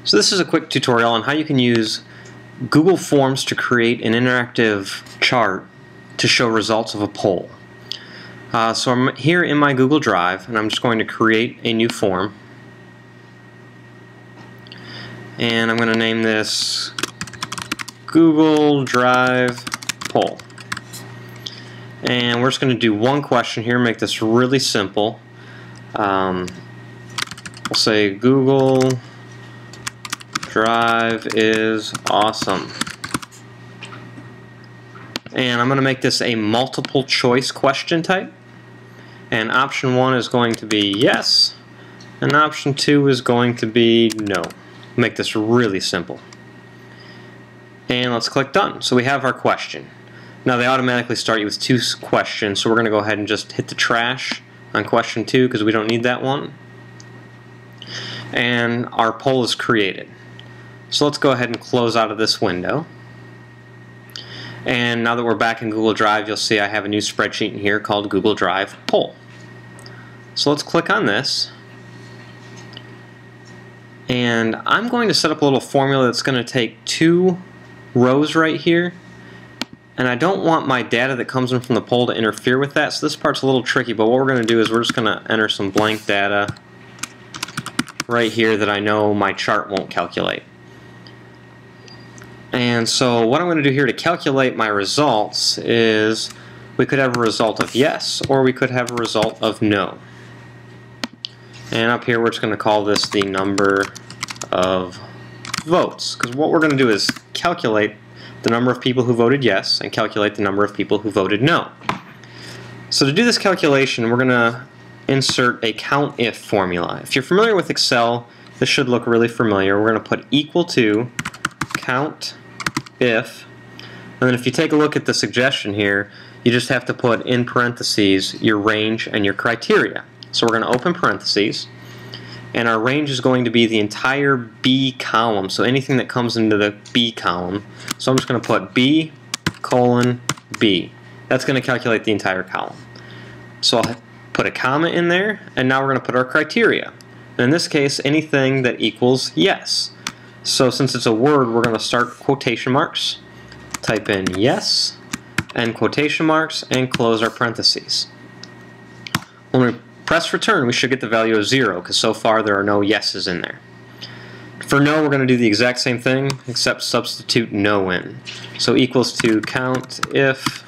So this is a quick tutorial on how you can use Google Forms to create an interactive chart to show results of a poll. So I'm here in my Google Drive, and I'm just going to create a new form. And I'm going to name this Google Drive Poll. And we're just going to do one question here, make this really simple. We'll say Google Drive is awesome. And I'm going to make this a multiple choice question type. And option 1 is going to be yes, and option 2 is going to be no. Make this really simple. And let's click done. So we have our question. Now they automatically start you with 2 questions, so we're going to go ahead and just hit the trash on question 2 because we don't need that one. And our poll is created. So let's go ahead and close out of this window. And now that we're back in Google Drive, you'll see I have a new spreadsheet in here called Google Drive Poll. So let's click on this. And I'm going to set up a little formula that's going to take 2 rows right here. And I don't want my data that comes in from the poll to interfere with that, so this part's a little tricky, but what we're going to do is we're just going to enter some blank data right here that I know my chart won't calculate. And so what I'm going to do here to calculate my results is we could have a result of yes, or we could have a result of no. And up here we're just going to call this the number of votes, because what we're going to do is calculate the number of people who voted yes and calculate the number of people who voted no. So to do this calculation, we're going to insert a COUNTIF formula. If you're familiar with Excel, this should look really familiar. We're going to put equal to COUNTIF, and then if you take a look at the suggestion here, you just have to put in parentheses your range and your criteria. So we're going to open parentheses, and our range is going to be the entire B column, so anything that comes into the B column. So I'm just going to put B colon B. That's going to calculate the entire column. So I'll put a comma in there, and now we're going to put our criteria. And in this case, anything that equals yes. So since it's a word, we're going to start quotation marks, type in yes, end quotation marks, and close our parentheses. When we press return, we should get the value of 0, because so far there are no yeses in there. For no, we're going to do the exact same thing, except substitute no in. So equals to COUNTIF,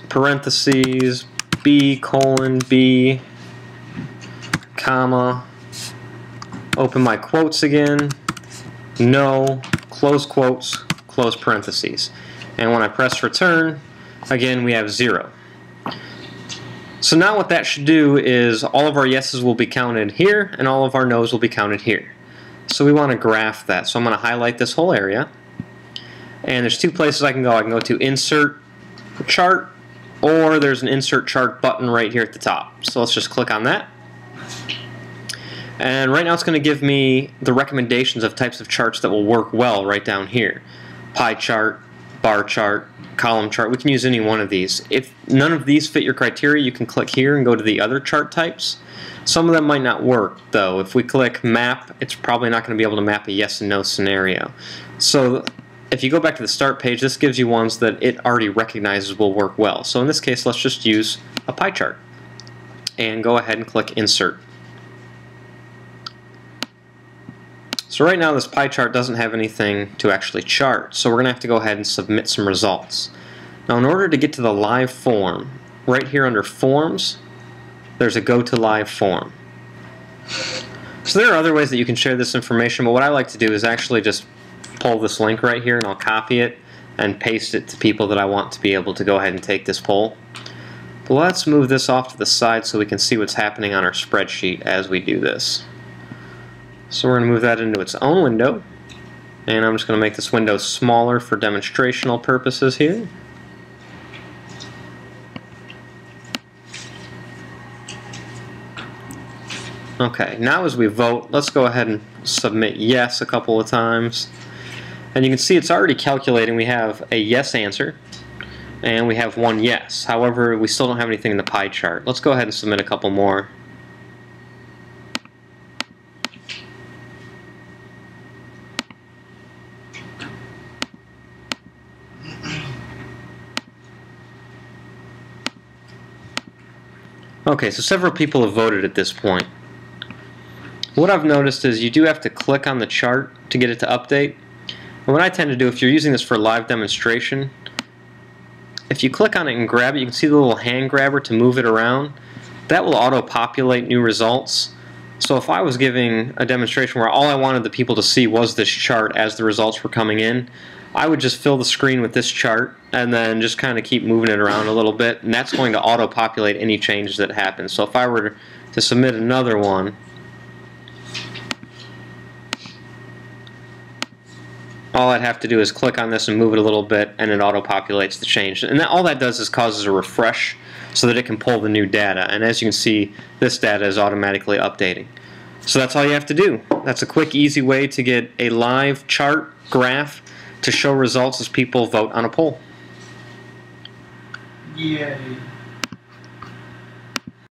parentheses, B colon B, comma, open my quotes again, no, close quotes, close parentheses. And when I press return, again we have 0. So now what that should do is all of our yeses will be counted here and all of our nos will be counted here. So we want to graph that. So I'm going to highlight this whole area. And there's 2 places I can go. I can go to Insert Chart, or there's an Insert Chart button right here at the top. So let's just click on that. And right now it's going to give me the recommendations of types of charts that will work well right down here. Pie chart, bar chart, column chart. We can use any one of these. If none of these fit your criteria, you can click here and go to the other chart types. Some of them might not work though. If we click map, it's probably not going to be able to map a yes and no scenario. So if you go back to the start page, this gives you ones that it already recognizes will work well. So in this case, let's just use a pie chart and go ahead and click insert. So right now this pie chart doesn't have anything to actually chart, so we're going to have to go ahead and submit some results. Now in order to get to the live form, right here under Forms, there's a Go to Live Form. So there are other ways that you can share this information, but what I like to do is actually just pull this link right here and I'll copy it and paste it to people that I want to be able to go ahead and take this poll. But let's move this off to the side so we can see what's happening on our spreadsheet as we do this. So we're going to move that into its own window, and I'm just going to make this window smaller for demonstrational purposes here. Okay, now as we vote, let's go ahead and submit yes a couple of times. And you can see it's already calculating. We have a yes answer, and we have 1 yes. However, we still don't have anything in the pie chart. Let's go ahead and submit a couple more. Okay, so several people have voted at this point. What I've noticed is you do have to click on the chart to get it to update. And what I tend to do, if you're using this for live demonstration, if you click on it and grab it, you can see the little hand grabber to move it around. That will auto-populate new results. So if I was giving a demonstration where all I wanted the people to see was this chart as the results were coming in, I would just fill the screen with this chart and then just kind of keep moving it around a little bit, and that's going to auto-populate any changes that happen. So if I were to submit another one, all I'd have to do is click on this and move it a little bit, and it auto-populates the change. And all that does is causes a refresh so that it can pull the new data. And as you can see, this data is automatically updating. So that's all you have to do. That's a quick, easy way to get a live chart graph to show results as people vote on a poll. Yay.